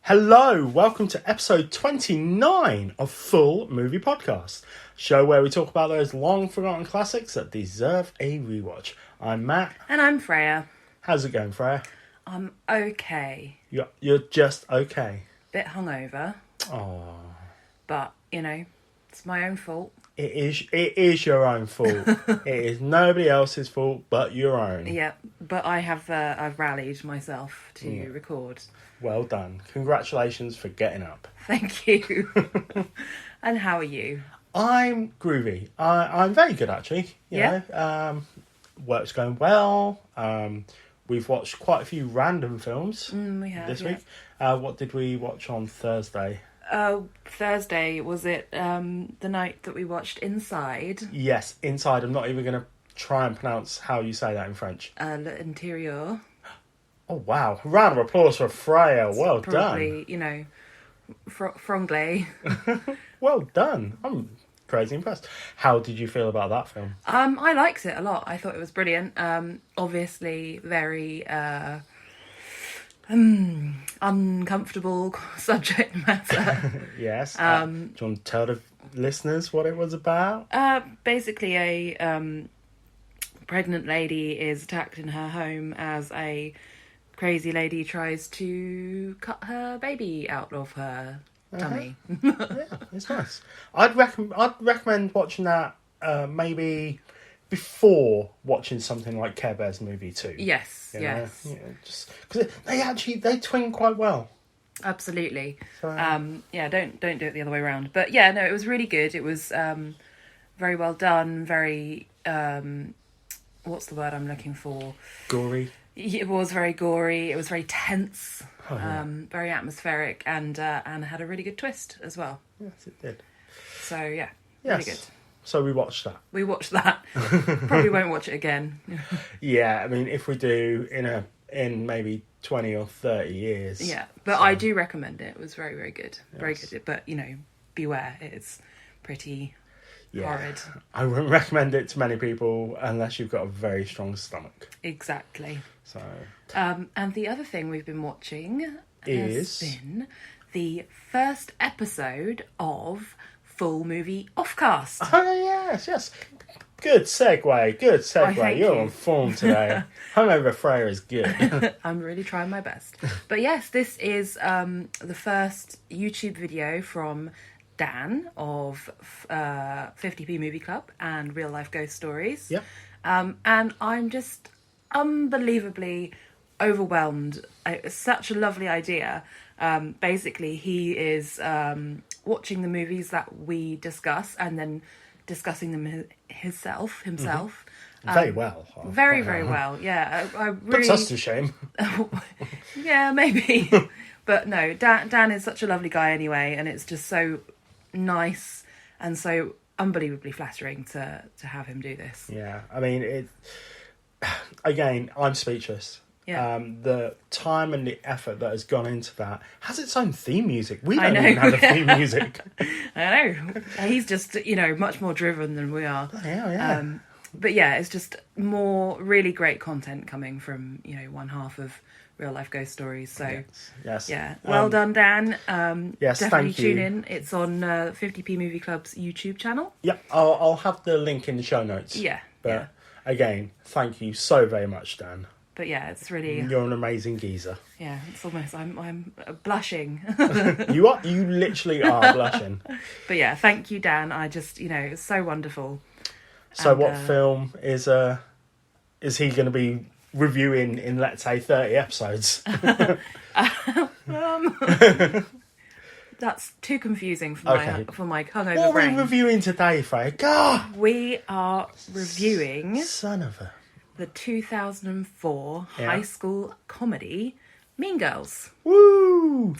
Hello, welcome to episode 29 of Full Movie Podcast, show where we talk about those long forgotten classics that deserve a rewatch. I'm Matt. And I'm Freya. How's it going, Freya? I'm okay. You're just okay. Bit hungover. Oh. But, it's my own fault. It is your own fault. It is nobody else's fault but your own. Yeah, but I've rallied myself to record. Well done. Congratulations for getting up. Thank you. And how are you? I'm groovy. I'm very good, actually. You know, work's going well. We've watched quite a few random films We have, this week. What did we watch on Thursday? Thursday, was it the night that we watched Inside? Yes, Inside. I'm not even going to try and pronounce how you say that in French. L'Intérieur. Oh, wow. Round of applause for Freya. Well Probably, done. franglais. Well done. I'm crazy impressed. How did you feel about that film? I liked it a lot. I thought it was brilliant. Obviously, very uncomfortable subject matter. Yes. Do you want to tell the listeners what it was about? Basically, a pregnant lady is attacked in her home as a crazy lady tries to cut her baby out of her tummy. Yeah, it's nice. I'd recommend watching that maybe before watching something like Care Bear's movie 2. Yes, You know? yes. Yeah, just because they twin quite well. Absolutely. So, don't do it the other way around. But yeah, no, it was really good. It was very well done, very what's the word I'm looking for? Gory. It was very gory. It was very tense, very atmospheric, and had a really good twist as well. Yes, it did. So yeah, Yes. really good. So we watched that. We watched that. Probably won't watch it again. Yeah, I mean, if we do in maybe 20 or 30 years. Yeah, but I do recommend it. It was very, very good. Yes. Very good. But beware, it's pretty horrid. I wouldn't recommend it to many people unless you've got a very strong stomach. Exactly. So. And the other thing we've been watching has been the first episode of Full Movie Offcast. Oh, yes. Good segue. You're on form today. Hungover Freya is good. I'm really trying my best. But yes, this is the first YouTube video from Dan of 50p Movie Club and Real Life Ghost Stories. Yep. And I'm just unbelievably overwhelmed. It's such a lovely idea. Basically, he is watching the movies that we discuss and then discussing them himself. Mm-hmm. Very well. Very, very well. Yeah, I really... Puts us to shame. Yeah, maybe. But no, Dan is such a lovely guy anyway, and it's just so nice and so unbelievably flattering to have him do this. Yeah, I mean, again, I'm speechless. Yeah. The time and the effort that has gone into that has its own theme music. We don't even have a theme music. I know. He's just, much more driven than we are. Yeah. But yeah, it's just more really great content coming from, one half of Real Life Ghost Stories. So, yes. Yeah. Well done, Dan. Yes, definitely thank you. tune in. It's on 50p Movie Club's YouTube channel. Yep, I'll have the link in the show notes. Yeah. But again, thank you so very much, Dan. But yeah, it's really... You're an amazing geezer. Yeah, it's almost... I'm blushing. You literally are blushing. But yeah, thank you, Dan. I just, it's so wonderful. So what film is he going to be reviewing in, let's say, 30 episodes? That's too confusing for my hungover what brain. are we reviewing today, Freya? God! We are reviewing... Son of a... the 2004 high school comedy Mean Girls. Woo!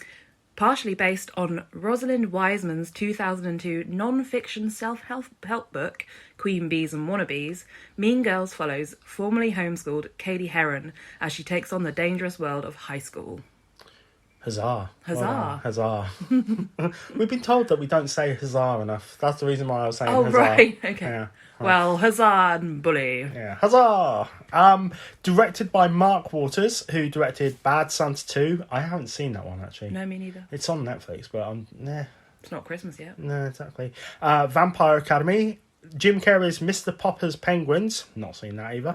Partially based on Rosalind Wiseman's 2002 non-fiction self-help book, Queen Bees and Wannabes, Mean Girls follows formerly homeschooled Katie Heron as she takes on the dangerous world of high school. Huzzah. Huzzah. Huzzah. We've been told that we don't say huzzah enough. That's the reason why I was saying huzzah. Right. Okay. Yeah. Well, huzzah and bully. Yeah. Huzzah! Directed by Mark Waters, who directed Bad Santa 2. I haven't seen that one, actually. No, me neither. It's on Netflix, but It's not Christmas yet. no, exactly. Vampire Academy. Jim Carrey's Mr. Popper's Penguins. Not seen that either.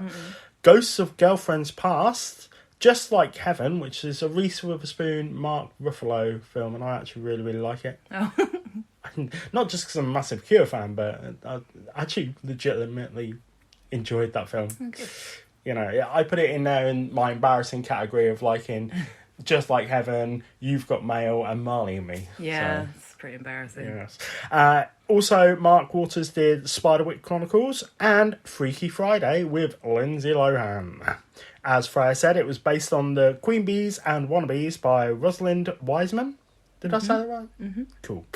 Ghosts of Girlfriends Past. Just Like Heaven, which is a Reese Witherspoon, Mark Ruffalo film, and I actually really, really like it. Oh. Not just because I'm a massive Cure fan, but I actually legitimately enjoyed that film. Okay. You know, I put it in there in my embarrassing category of liking Just Like Heaven, You've Got Mail, and Marley and Me. Yeah, it's pretty embarrassing. Yes. Also, Mark Waters did Spiderwick Chronicles and Freaky Friday with Lindsay Lohan. As Freya said, it was based on the Queen Bees and Wannabes by Rosalind Wiseman. Did I say that right? Mm-hmm. Cool.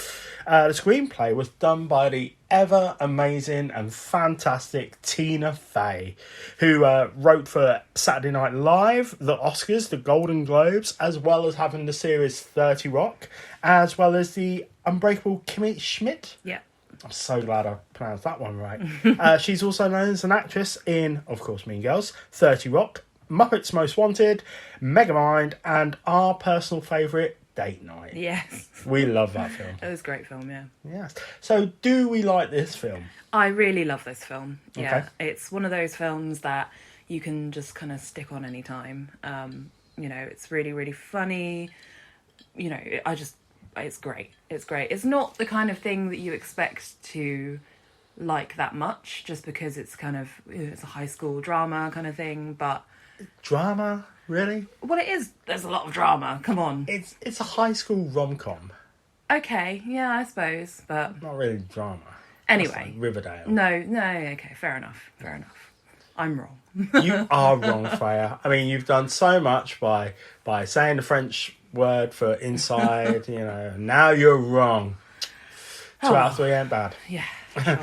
The screenplay was done by the ever amazing and fantastic Tina Fey, who wrote for Saturday Night Live, the Oscars, the Golden Globes, as well as having the series 30 Rock, as well as the Unbreakable Kimmy Schmidt. Yeah. I'm so glad I pronounced that one right. She's also known as an actress in, of course, Mean Girls, 30 Rock, Muppets Most Wanted, Megamind, and our personal favourite, Date Night. Yes. We love that film. It was a great film, yeah. Yes. So, do we like this film? I really love this film. Yeah. Okay. It's one of those films that you can just kind of stick on any time. You know, it's really, really funny. You know, it's great. It's great. It's not the kind of thing that you expect to like that much, just because it's kind of, it's a high school drama kind of thing, but... Drama? Really? Well, it is. There's a lot of drama. Come on. It's a high school rom-com. Okay, yeah, I suppose, but... Not really drama. Anyway. That's like Riverdale. No, okay, fair enough. I'm wrong. You are wrong, Freya. I mean, you've done so much by saying the French word for inside, you know, and now you're wrong. 2 out of 3 ain't bad. Yeah, sure.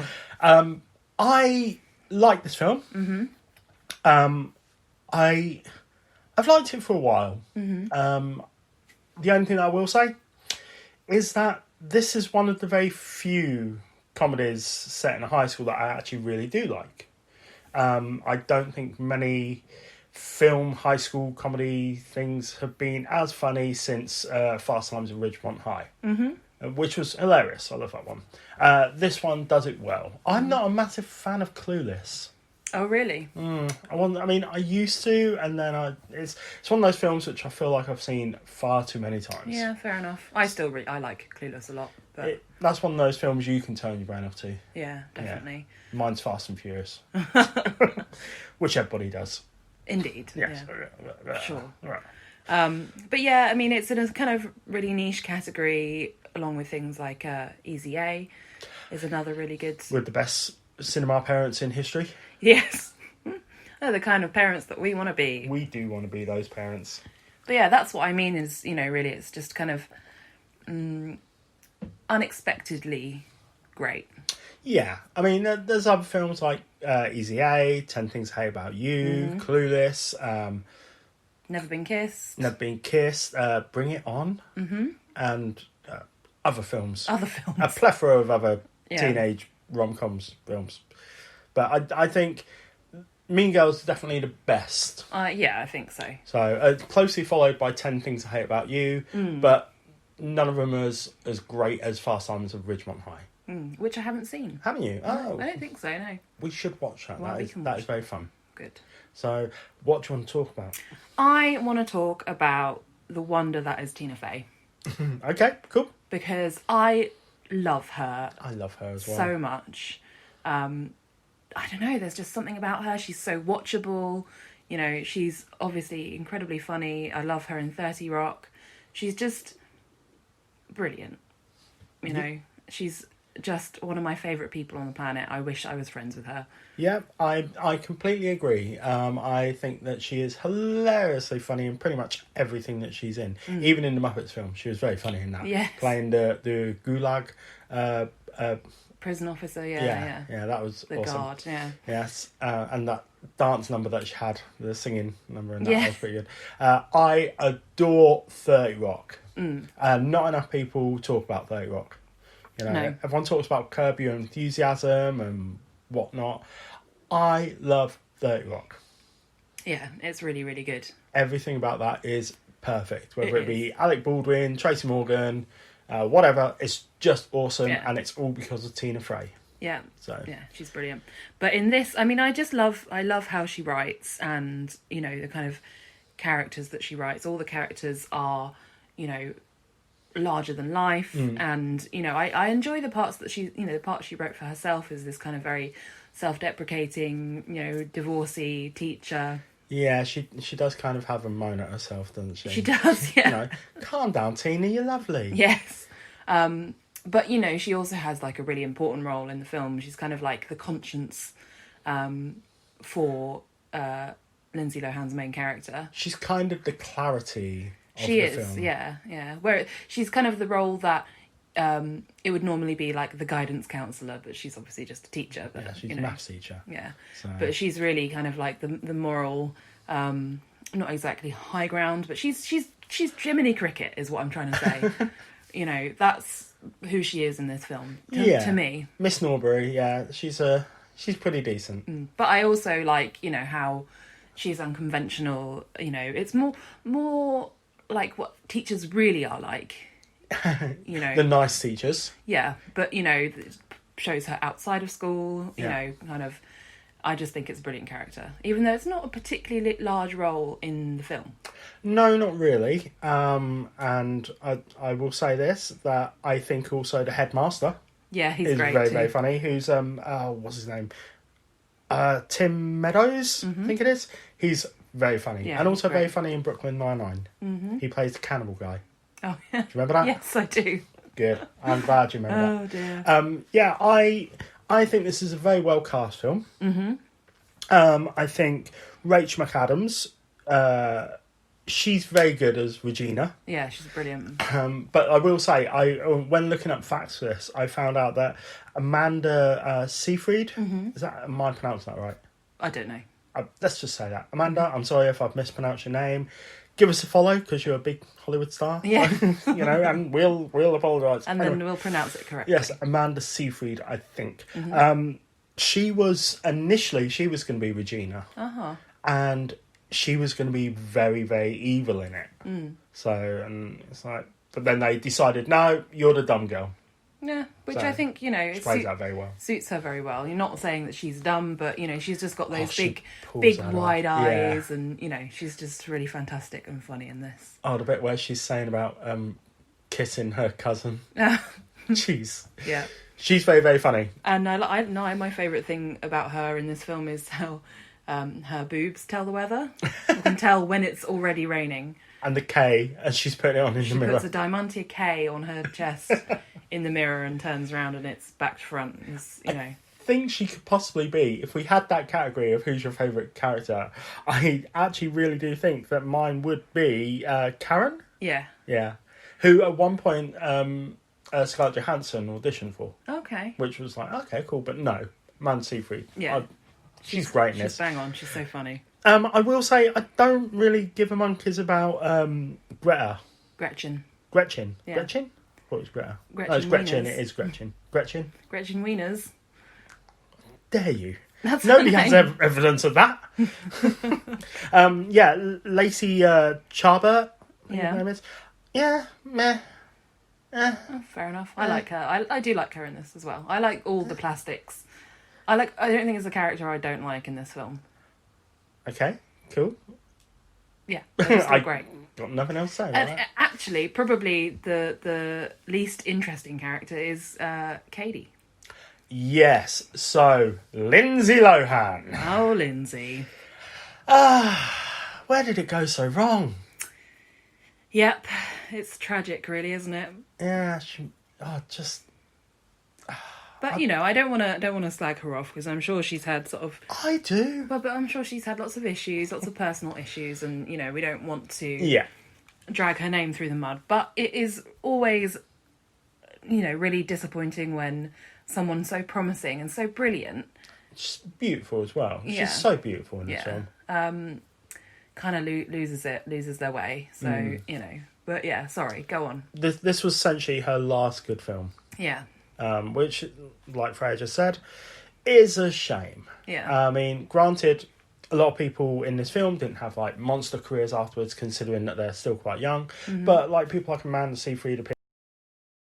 I like this film. Mm-hmm. I've liked it for a while. Mm-hmm. The only thing I will say is that this is one of the very few comedies set in a high school that I actually really do like. I don't think many film high school comedy things have been as funny since Fast Times at Ridgemont High, which was hilarious. I love that one. This one does it well. I'm not a massive fan of Clueless. Oh, really? I used to, and then it's one of those films which I feel like I've seen far too many times. Yeah, fair enough. I like Clueless a lot. But that's one of those films you can turn your brain off to. yeah, definitely. Yeah. Mine's Fast and Furious. Which everybody does. Indeed. Yes. Yeah. Sure. Right. But yeah, I mean, it's in a kind of really niche category, along with things like Easy A is another really good... With the best cinema parents in history. Yes. They're the kind of parents that we want to be. We do want to be those parents. But yeah, that's what I mean is, you know, really it's just kind of unexpectedly great. Yeah. I mean, there's other films like Easy A, 10 Things I Hate About You, Clueless, Never Been Kissed, Bring It On, and other films. Other films. A plethora of other teenage rom-coms films. But I think Mean Girls is definitely the best. Yeah, I think so. So closely followed by 10 Things I Hate About You, but none of them are as great as Fast Times at Ridgemont High. Which I haven't seen. Haven't you? No, I don't think so, no. We should watch that. Well, that is very fun. Good. So, what do you want to talk about? I want to talk about the wonder that is Tina Fey. Okay, cool. Because I love her. I love her as well. So much. I don't know, there's just something about her. She's so watchable. You know, she's obviously incredibly funny. I love her in 30 Rock. She's just brilliant. You know, she's just one of my favourite people on the planet. I wish I was friends with her. Yeah, I completely agree. I think that she is hilariously funny in pretty much everything that she's in. Even in the Muppets film, she was very funny in that. Yes. Playing the gulag... prison officer, yeah. That was the awesome. guard, yeah. Yes, and that dance number that she had, the singing number, and that Yeah. was pretty good. I adore 30 Rock. Not enough people talk about 30 Rock. You know, No. everyone talks about Curb Your Enthusiasm and whatnot. I love 30 Rock. Yeah, it's really, really good. Everything about that is perfect. Whether it It be Alec Baldwin, Tracy Morgan, whatever, it's just awesome, Yeah. and it's all because of Tina Fey. Yeah. So Yeah, she's brilliant. But in this, I mean, I love how she writes, and, you know, the kind of characters that she writes. All the characters are, you know, larger than life, and, you know, I enjoy the parts that the part she wrote for herself is this kind of very self-deprecating, you know, divorcee teacher. yeah, she does kind of have a moan at herself, doesn't she? She does, yeah. You know, calm down, Tina, you're lovely. Yes. But, you know, she also has, like, a really important role in the film. She's kind of like the conscience for Lindsay Lohan's main character. She's kind of the clarity of She the is, film. yeah. Where she's kind of the role that it would normally be like the guidance counsellor, but she's obviously just a teacher. But, Yeah, she's you a know, maths teacher. yeah. So. But she's really kind of like the moral, not exactly high ground, but she's Jiminy Cricket is what I'm trying to say. You know, that's who she is in this film to me. Miss Norbury, yeah, she's pretty decent. But I also like, you know, how she's unconventional. You know, it's more like what teachers really are like. You know, The nice teachers. yeah. But, you know, it shows her outside of school. You Yeah. know, kind of. I just think it's a brilliant character, even though it's not a particularly large role in the film. No, not really. And I will say this, that I think also the headmaster Yeah, he's is great very, too. very funny. Who's what's his name? Tim Meadows, I think it is. He's very funny. Yeah, and also he's great. very funny in Brooklyn Nine-Nine. Mm-hmm. He plays the cannibal guy. Oh, Do you remember that? yes, I do. Good. I'm glad you remember Oh dear. that. Yeah, I think this is a very well cast film. Mm-hmm. I think Rachel McAdams, she's very good as Regina. Yeah, she's brilliant. But I will say, when looking up facts for this, I found out that Amanda Seyfried, am I pronouncing that right? I don't know. Let's just say that. Amanda, I'm sorry if I've mispronounced your name. Give us a follow, because you're a big Hollywood star. Yeah. You know, and we'll apologise. And Anyway. then we'll pronounce it correctly. Yes, Amanda Seyfried, I think. She was going to be Regina. Uh-huh. And she was going to be very, very evil in it. So, and it's like, but then they decided, no, you're the dumb girl. Yeah, which So, I think, you know, She plays that very well. suits her very well. You're not saying that she's dumb, but, you know, she's just got those she big pulls that wide off. Yeah. eyes, and, you know, she's just really fantastic and funny in this. Oh, the bit where she's saying about kissing her cousin. Jeez. Yeah. She's very, very funny. And my favourite thing about her in this film is how her boobs tell the weather. You can tell when it's already raining. And the K, as she's putting it on in the She mirror. puts a Diamantia K on her chest in the mirror and turns around, and it's back to front. It's, you know. I think she could possibly be, if we had that category of who's your favourite character, I actually really do think that mine would be Karen. Yeah. Yeah. Who at one point Scarlett Johansson auditioned for. Okay. Which was like, okay, cool, but no. Man Seyfried. Yeah. She's great in She's this. bang on. She's so funny. I will say, I don't really give a monkeys about Greta. Gretchen. Gretchen. Yeah. Gretchen? What was Greta? Gretchen Oh, it's Gretchen. Wieners. It is Gretchen. Gretchen? Gretchen Wieners. Dare you? That's Nobody her has name. evidence of that. Lacey Charbert. Yeah. Her name is. Yeah, meh. Oh, fair enough. I like her. I do like her in this as well. I like all the plastics. I don't think there's a character I don't like in this film. Okay, cool. Yeah, they're still great. Got nothing else to say about that. Actually, probably the least interesting character is Katie. Yes, so Lindsay Lohan. Oh, Lindsay. Where did it go so wrong? Yep, it's tragic, really, isn't it? Yeah, But you know, I don't want to slag her off, because I'm sure she's had sort of. I do. But I'm sure she's had lots of issues, lots of personal issues, and you know, we don't want to Yeah. drag her name through the mud. But it is always, you know, really disappointing when someone so promising and so brilliant She's beautiful as well. Yeah. She's so beautiful in this Yeah. film. kind of loses their way. So you know, But yeah, sorry, go on. This was essentially her last good film. Yeah. Which, like Freya just said, is a shame. Yeah. I mean, granted, a lot of people in this film didn't have like monster careers afterwards, considering that they're still quite young. But like people like Amanda Seyfried,